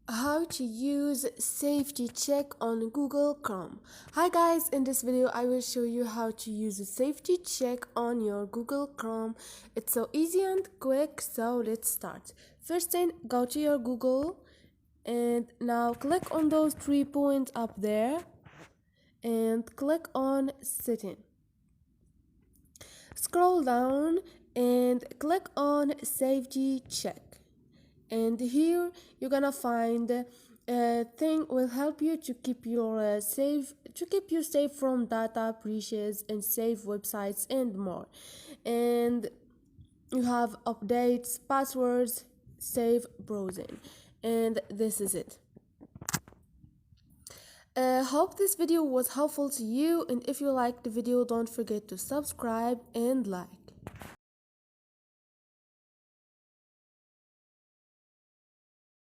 How to use safety check on Google Chrome. Hi guys, in this video I will show you how to use a safety check on your Google Chrome. It's so easy and quick, so let's start. First thing, go to your Google and now click on those 3 points up there and click on setting. Scroll down and click on safety check. And here you're gonna find a thing will help you to keep your safe from data breaches and save websites and more. And you have updates, passwords, safe browsing, and this is it. Hope this video was helpful to you, and if you liked the video, don't forget to subscribe and like.